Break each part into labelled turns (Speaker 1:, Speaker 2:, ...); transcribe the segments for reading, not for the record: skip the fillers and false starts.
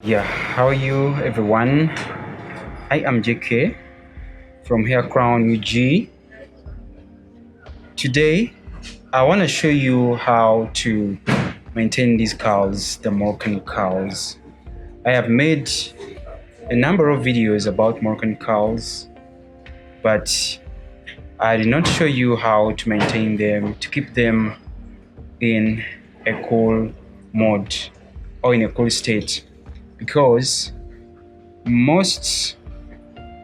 Speaker 1: Yeah, how are you everyone? I am JK from Hair Crown UG. Today I want to show you how to maintain these curls, the Moroccan curls. I have made a number of videos about Moroccan curls, but I did not show you how to maintain them, to keep them in a cool mode or in a cool state, because most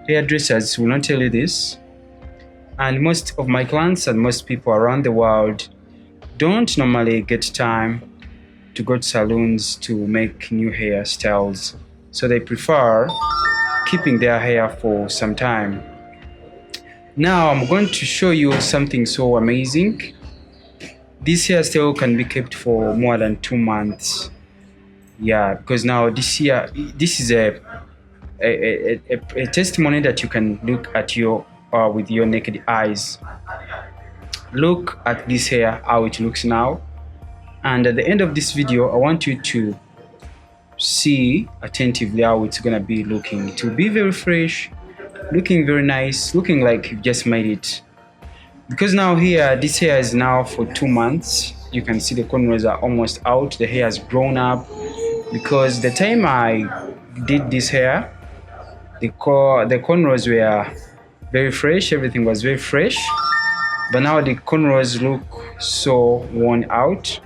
Speaker 1: hairdressers will not tell you this, and most of my clients and most people around the world don't normally get time to go to salons to make new hairstyles, so they prefer keeping their hair for some time. Now I'm going to show you something so amazing. This hairstyle can be kept for more than 2 months. Yeah, because now this is a testimony that you can look at your with your naked eyes. Look at this hair, how it looks now, and at the end of this video I want you to see attentively how it's gonna be looking. It will be very fresh, looking very nice, looking like you've just made it. Because now here, this hair is now for 2 months. You can see the cornrows are almost out, the hair has grown up. Because the time I did this hair, the cornrows were very fresh, everything was very fresh, but now the cornrows look so worn out.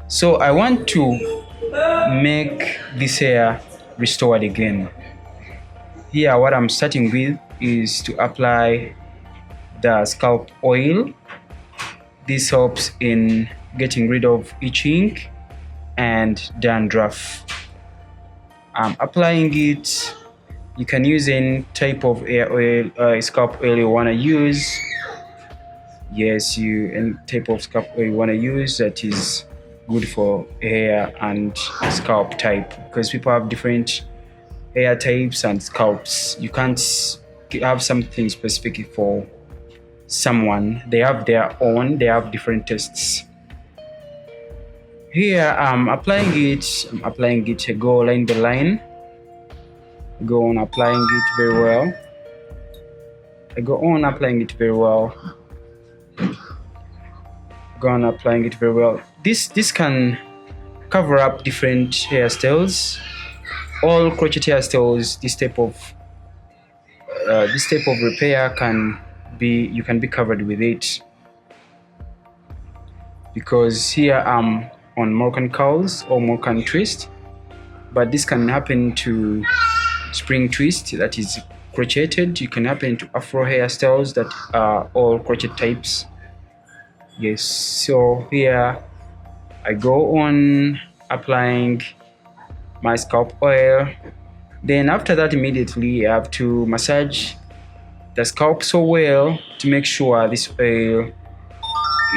Speaker 1: So I want to make this hair restored again. Here what I'm starting with is to apply the scalp oil. This helps in getting rid of itching and dandruff. I'm applying it. You can use any type of hair oil, scalp oil you want to use. Yes, any type of scalp oil you want to use that is good for hair and scalp type, because people have different hair types and scalps. You can't have something specific for someone. They have their own, they have different tastes. Here I'm applying it. I go line by line. I go on applying it very well. This can cover up different hairstyles, all crochet hairstyles. This type of repair you can be covered with it, because here I'm on Moroccan curls or Moroccan twist, but this can happen to spring twist that is crocheted. You can happen to afro hairstyles that are all crochet types. Yes, so here I go on applying my scalp oil. Then after that, immediately I have to massage the scalp so well to make sure this oil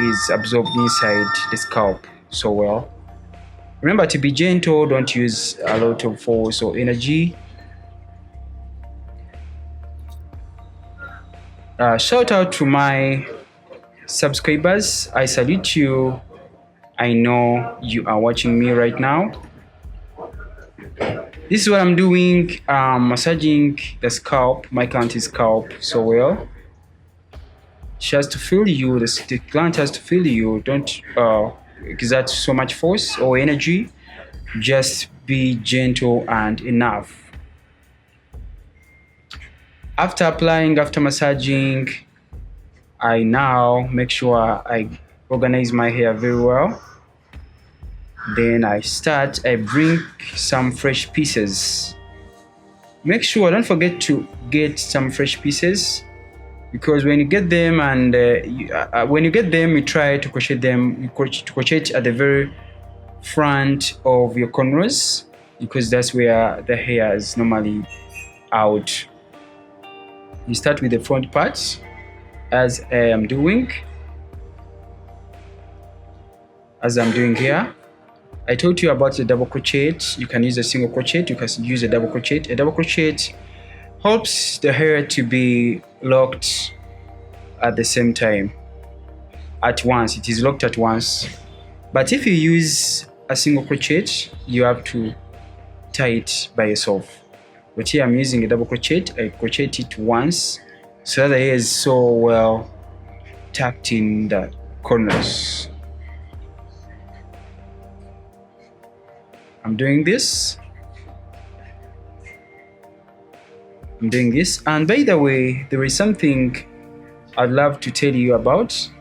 Speaker 1: is absorbed inside the scalp so well. Remember to be gentle, don't use a lot of force or energy. Shout out to my subscribers. I salute you. I know you are watching me right now. This is what I'm doing, massaging the scalp, my client's scalp so well. She has to feel you, the client has to feel you. Don't exert so much force or energy. Just be gentle and enough. After massaging, I now make sure I organize my hair very well. Then I bring some fresh pieces. Make sure, don't forget to get some fresh pieces, because when you get them you try to crochet them. You crochet at the very front of your cornrows, because that's where the hair is normally out. You start with the front parts, as I'm doing here. I told you about the double crochet. You can use a single crochet, you can use a double crochet. A double crochet helps the hair to be locked at the same time, at once. It is locked at once. But if you use a single crochet, you have to tie it by yourself. But here I'm using a double crochet. I crochet it once so that the hair is so well tucked in the corners. I'm doing this. And by the way, there is something I'd love to tell you about.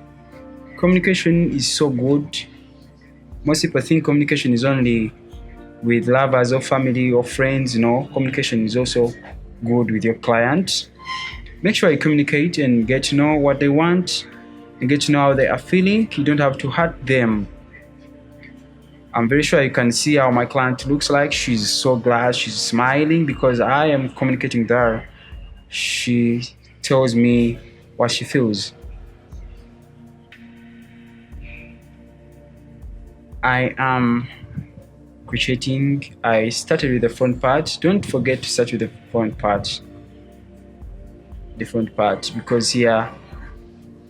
Speaker 1: Communication is so good. Most people think communication is only with lovers or family or friends. Communication is also good with your client. Make sure you communicate and get to know what they want and get to know how they are feeling. You don't have to hurt them. I'm very sure you can see how my client looks like. She's so glad, she's smiling because I am communicating with her. She tells me what she feels. I am crocheting. I started with the front part. Don't forget to start with the front part. Because here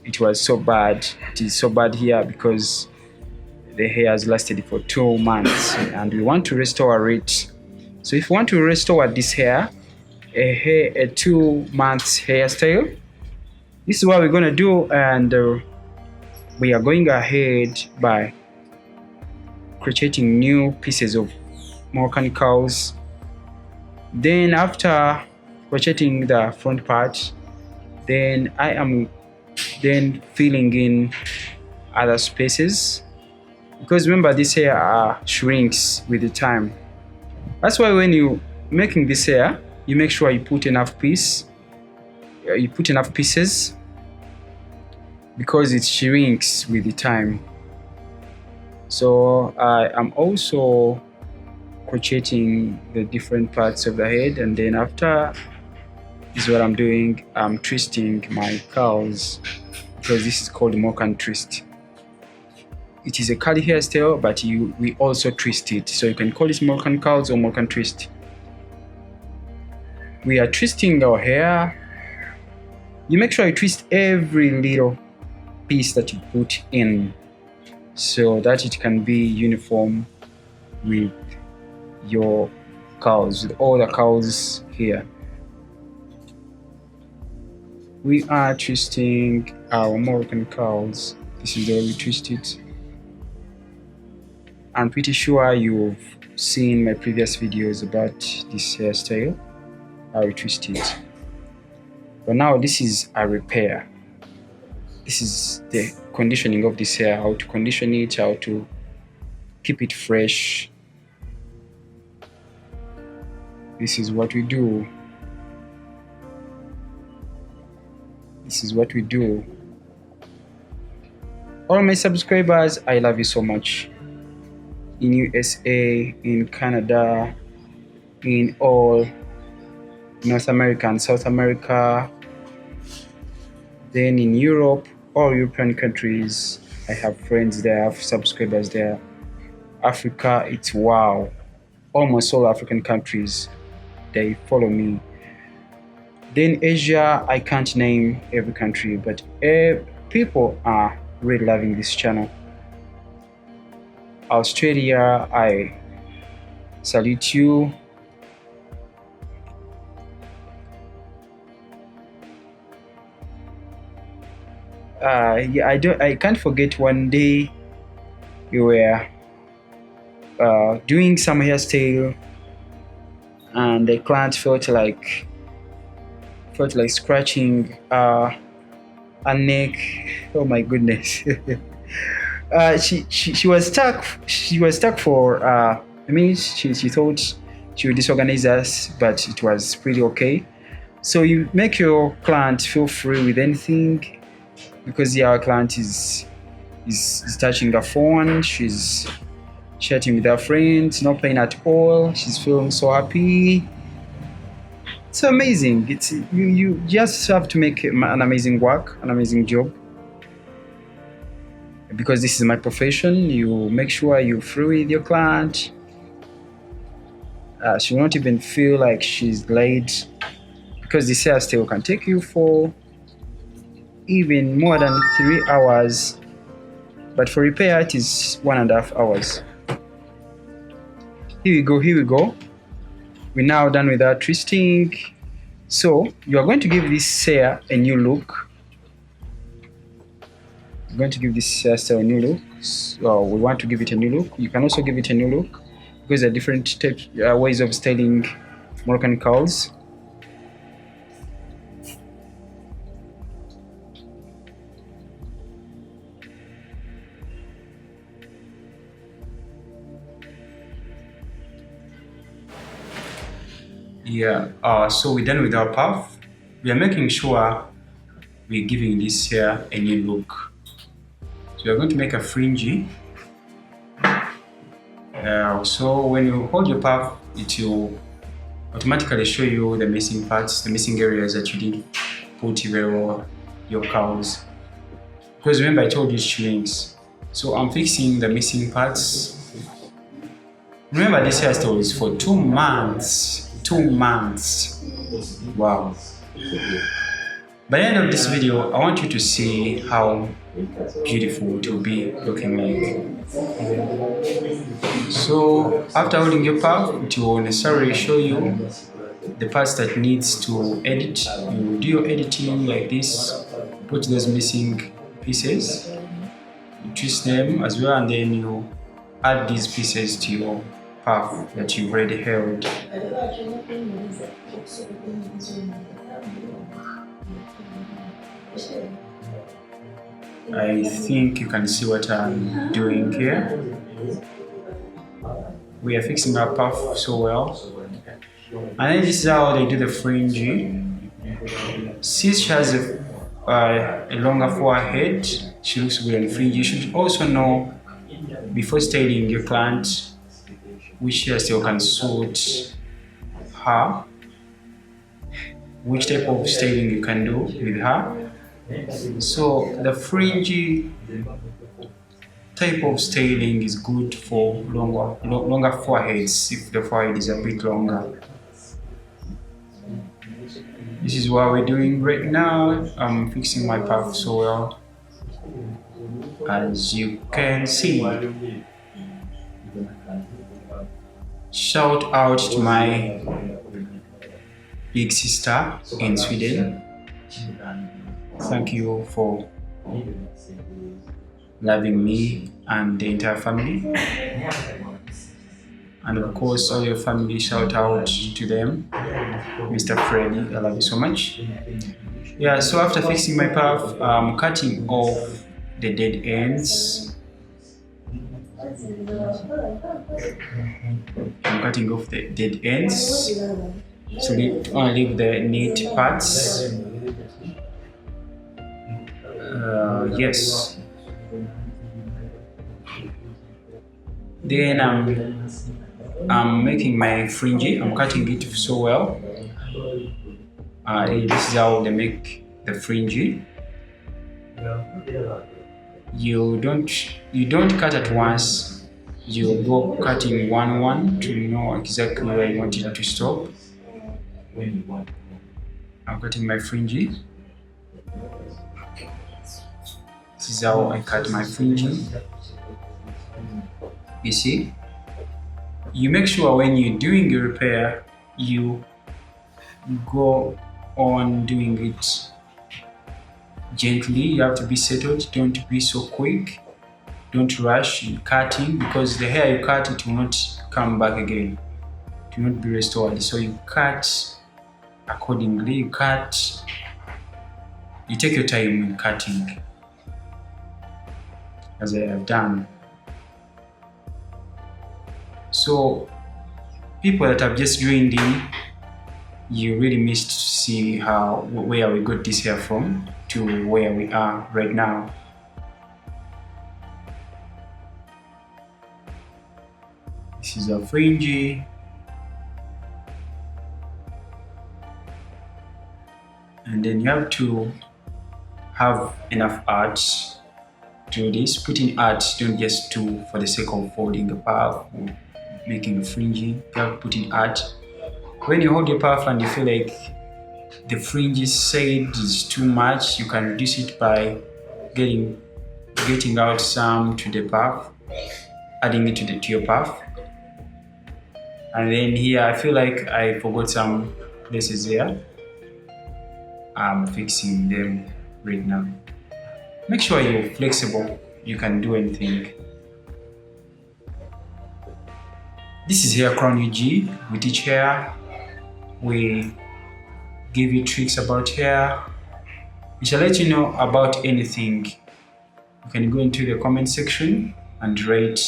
Speaker 1: it was so bad. It is so bad here because the hair has lasted for 2 months and we want to restore it. So if you want to restore this hair, a 2 months hairstyle, this is what we're going to do. And we are going ahead by crocheting new pieces of Moroccan cows. Then after crocheting the front part, then I am filling in other spaces, because remember this hair shrinks with the time. That's why when you making this hair, you make sure you put enough pieces, because it shrinks with the time. So I am also crocheting the different parts of the head, and then after is what I'm doing. I'm twisting my curls, because this is called Moroccan twist. It is a curly hairstyle, but we also twist it, so you can call it Moroccan curls or Moroccan twist. We are twisting our hair. You make sure you twist every little piece that you put in, so that it can be uniform with your curls, with all the curls here. We are twisting our Moroccan curls. This is the way we twist it. I'm pretty sure you've seen my previous videos about this hairstyle, how we twist it. But now this is a repair. This is the conditioning of this hair, how to condition it, how to keep it fresh. This is what we do. All my subscribers, I love you so much. In USA, in Canada, in all North America and South America, then in Europe, all European countries, I have friends there, I have subscribers there. Africa, it's wow. Almost all African countries, they follow me. Then Asia, I can't name every country, but people are really loving this channel. Australia, I salute you. I can't forget one day you were doing some hairstyle, and the client felt like scratching a neck. Oh my goodness. She was stuck for a minute. She thought she would disorganize us, but it was pretty okay. So you make your client feel free with anything, because our client is touching the phone, she's chatting with her friends, not playing at all, she's feeling so happy. It's amazing. It's you just have to make an amazing work, an amazing job. Because this is my profession, you make sure you're free with your client. She won't even feel like she's late, because this hairstyle can take you for even more than 3 hours, but for repair it is 1.5 hours. Here we go. We're now done with our twisting. So you are going to give this hair a new look. We're going to give this hairstyle a new look. So we want to give it a new look. You can also give it a new look because there are different types, ways of styling Moroccan curls. Yeah, so we're done with our puff. We are making sure we're giving this hair a new look. So we're going to make a fringy. So when you hold your puff, it will automatically show you the missing parts, the missing areas that you didn't put where your curls. Because remember I told you strings. So I'm fixing the missing parts. Remember this hairstyle is for 2 months. 2 months. Wow. By the end of this video, I want you to see how beautiful it will be looking like. So after holding your puff, it will necessarily show you the parts that needs to edit. You do your editing like this, put those missing pieces, you twist them as well, and then you add these pieces to your puff that you've already held. I think you can see what I'm doing here. We are fixing our puff so well. And then this is how they do the fringy. Since she has a longer forehead, she looks good on fringy. You should also know before styling your client which hairstyle can suit her, which type of styling you can do with her. So the fringy type of styling is good for longer foreheads if the forehead is a bit longer. This is what we're doing right now. I'm fixing my puff so well, as you can see. Shout out to my big sister in Sweden. Thank you for loving me and the entire family. And of course, all your family, shout out to them. Mr. Freddy, I love you so much. Yeah, so after fixing my puff, I'm cutting off the dead ends. I'm cutting off the dead ends. So only leave the neat parts. Yes. Then I'm making my fringy. I'm cutting it so well. This is how they make the fringy. You don't cut at once. You go cutting one to know exactly where you want it to stop. I'm cutting my fringy. This is how I cut my fringy. You see? You make sure when you're doing your repair, you go on doing it gently. You have to be settled. Don't be so quick. Don't rush in cutting, because the hair you cut, it will not come back again. It will not be restored. So you cut accordingly. You take your time in cutting, as I have done. So people that have just joined in, you really missed to see where we got this hair from to where we are right now. This is a fringy. And then you have to have enough art to do this. Put in art, don't just do for the sake of folding a puff or making a fringy. You have to put in art. When you hold your puff and you feel like the fringy side is too much, you can reduce it by getting out some to the puff, adding it to your puff. And then here, I feel like I forgot some places here. I'm fixing them right now. Make sure you're flexible. You can do anything. This is hair crown UG. With each hair, we give you tricks about hair. We shall let you know about anything. You can go into the comment section and write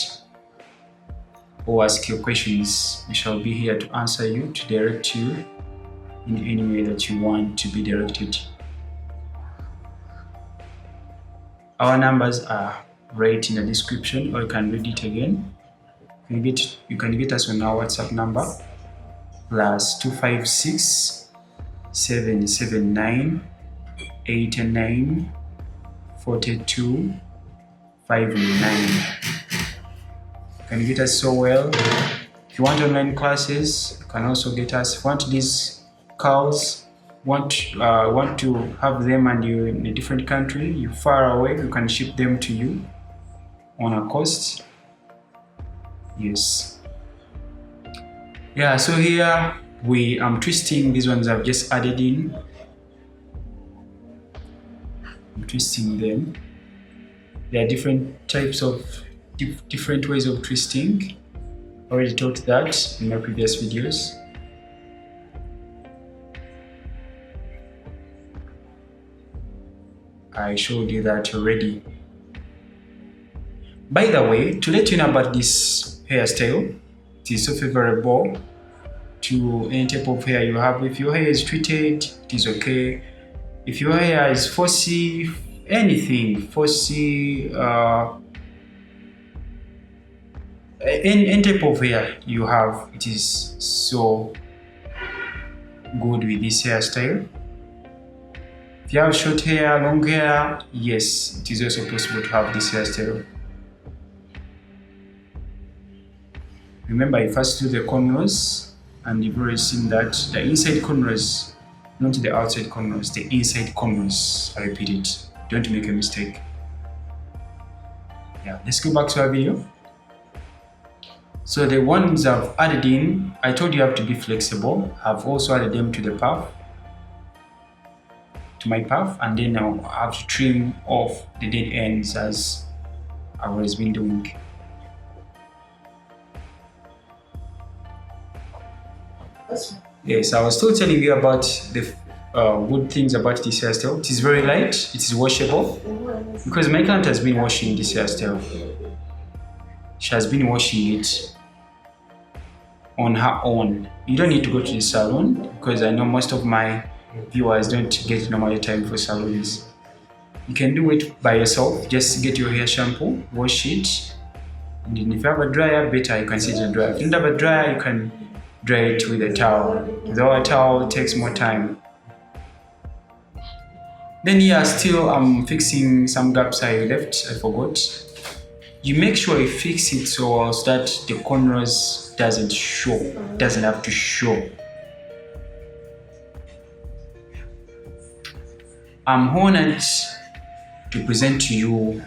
Speaker 1: or ask your questions. We shall be here to answer you, to direct you in any way that you want to be directed. Our numbers are right in the description, or you can read it again. You can get us on our WhatsApp number +256 779 89 42 59. You can get us so well. If you want online classes, you can also get us. If you want these curls, want to have them and you're in a different country, you're far away, you can ship them to you on a cost. Yes. Yeah, so here I'm twisting these ones I've just added in. I'm twisting them. There are different types of different ways of twisting. I already taught that in my previous videos. I showed you that already. By the way, to let you know about this hairstyle, it is so favorable to any type of hair you have. If your hair is treated, it is okay. If your hair is frizzy, anything, frizzy, any type of hair you have, it is so good with this hairstyle. If you have short hair, long hair, yes, it is also possible to have this hairstyle. Remember, you first do the cornrows, and you've already seen that the inside cornrows, not the outside cornrows, the inside cornrows. I repeat it, don't make a mistake. Yeah, let's go back to our video. So the ones I've added in, I told you have to be flexible. I've also added them to the puff, to my puff, and then I'll have to trim off the dead ends as I've always been doing. Yes, I was still telling you about the good things about this hairstyle. It is very light, it is washable, because my client has been washing this hairstyle. She has been washing it on her own. You don't need to go to the salon, because I know most of my viewers don't get normal time for salons. You can do it by yourself. Just get your hair shampoo, wash it, and then if you have a dryer, better, you can sit in the dryer. If you don't have a dryer, you can dry it with a towel. Without a towel, it takes more time. Then here, still I'm fixing some gaps I left, I forgot. You make sure you fix it so that the cornrows doesn't have to show. I'm honored to present to you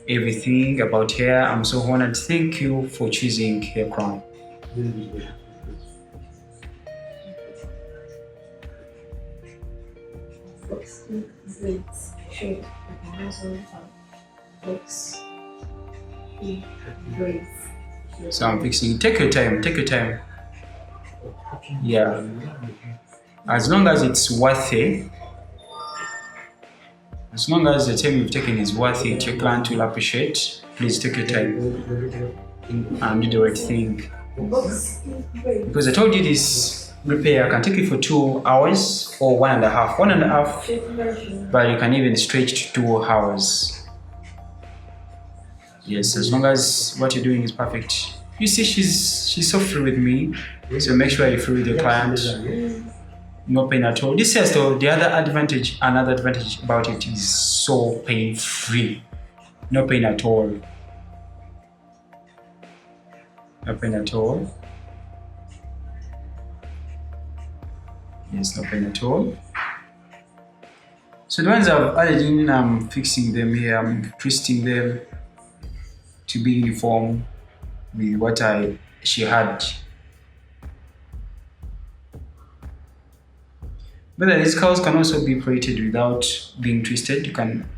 Speaker 1: everything about hair. I'm so honored. Thank you for choosing Hair Crown. So I'm fixing. Take your time. Take your time. Yeah. As long as it's worth it. As long as the time you've taken is worth it, your client will appreciate. Please take your time and do the right thing. Because I told you this repair can take you for 2 hours or 1.5. 1.5, but you can even stretch to 2 hours. Yes, as long as what you're doing is perfect. You see, she's so free with me, so make sure you're free with your client. No pain at all. This hairstyle, another advantage about it is so pain-free. No pain at all. No pain at all. Yes, no pain at all. So the ones I've added in, I'm fixing them here. I'm twisting them to be uniform with what I she had. But these curls can also be created without being twisted. You can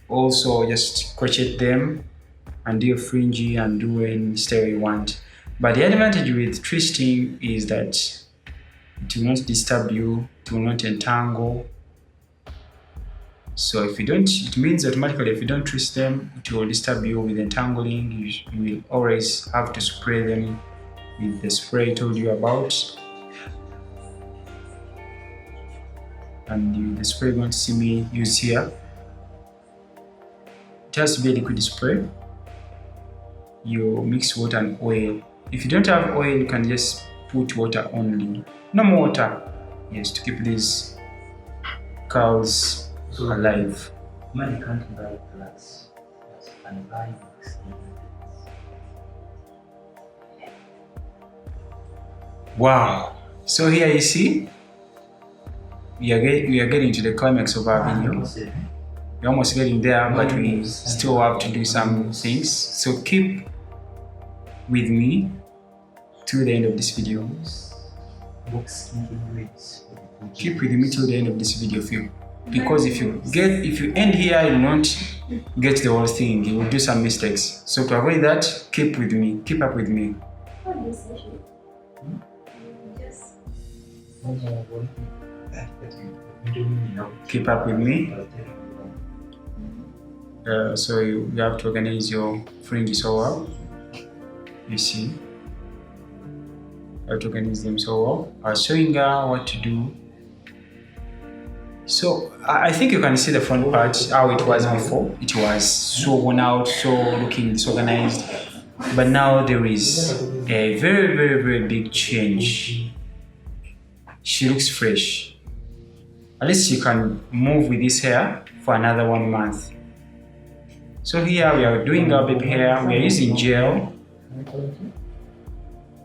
Speaker 1: also just crochet them and do a fringy and do any style you want. But the advantage with twisting is that it will not disturb you, it will not entangle. So if you don't, it means automatically if you don't twist them, it will disturb you with entangling. You will always have to spray them with the spray I told you about. And the spray you're going to see me use here, it has to be a liquid spray. You mix water and oil. If you don't have oil, you can just put water only. No more water. Yes, to keep these curls alive.
Speaker 2: Man can't buy glass and buy
Speaker 1: Wow. So here you see, we are getting to the climax of our video. We're almost getting there, but we still have to do some things. So keep with me to the end of this video. Keep with me till the end of this video, because if you end here, you won't get the whole thing. You will do some mistakes. So to avoid that, keep with me. Keep up with me. Keep up with me. So you have to organize your fringe so well. You see, you have to organize them so well. I was showing her what to do. So I think you can see the front part how it was before. It was so worn out, so looking disorganized. But now there is a very, very, very big change. She looks fresh. At least you can move with this hair for another 1 month. So here we are doing our baby hair. We are using gel.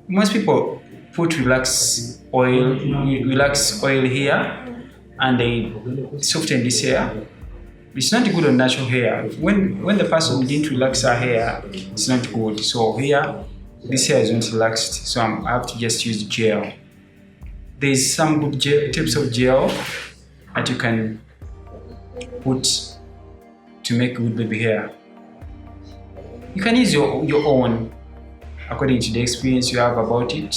Speaker 1: Most people put relax oil here, and they soften this hair. It's not good on natural hair. When the person didn't relax her hair, it's not good. So here, this hair is not relaxed. So I have to just use gel. There's some good types of gel that you can put to make good baby hair. You can use your own according to the experience you have about it.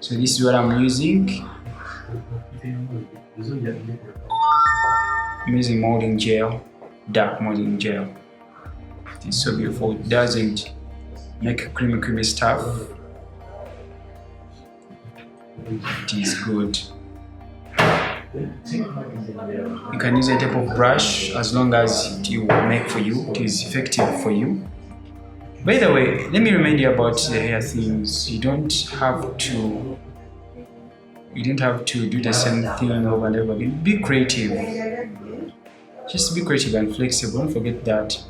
Speaker 1: So this is what I'm using. I'm using molding gel, dark molding gel. It's so beautiful. It doesn't make creamy stuff. It is good. You can use a type of brush as long as it will make for you. It is effective for you. By the way, let me remind you about the hair things. You don't have to do the same thing over and over again. Be creative. Just be creative and flexible. Don't forget that.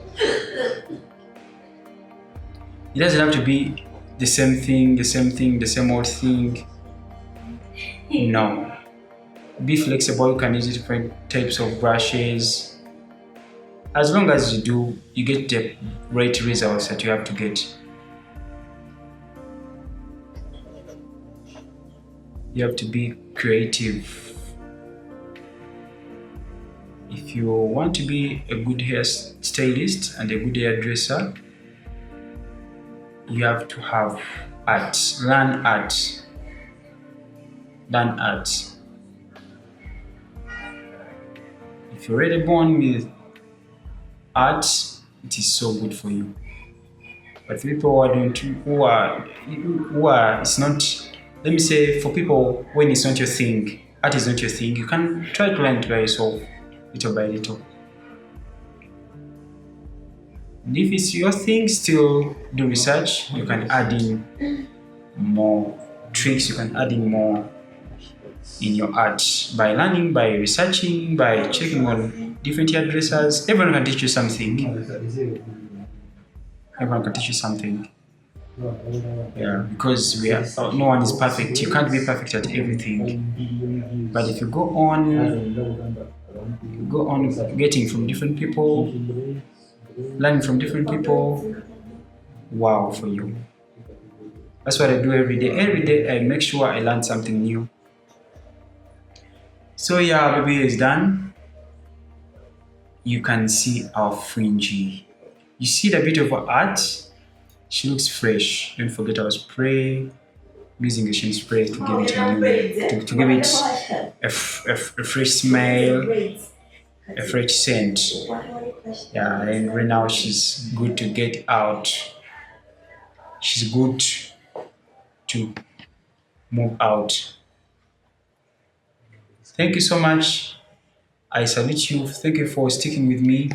Speaker 1: It doesn't have to be the same thing, the same old thing. No. Be flexible. You can use different types of brushes. As long as you do, you get the right results that you have to get. You have to be creative. If you want to be a good hair stylist and a good hairdresser, you have to have art. Learn art. Learn art. If you're already born with art, it is so good for you. But for people who are, it's not. Let me say, for people when it's not your thing, art is not your thing, you can try to learn it by yourself, little by little. And if it's your thing, still do research. You can add in more tricks. You can add in more in your art by learning, by researching, by checking on different hairdressers. Everyone can teach you something. Everyone can teach you something. Yeah, because no one is perfect. You can't be perfect at everything. But if you go on getting from different people, learning from different people, wow for you. That's what I do every day. Every day I make sure I learn something new. So yeah, baby is done. You can see our fringy. You see the beautiful art? She looks fresh. Don't forget our spray. I'm using the sheen spray to give it a new, to give it a fresh smell, a fresh scent. Yeah, and right now she's good to get out. She's good to move out. Thank you so much. I salute you. Thank you for sticking with me.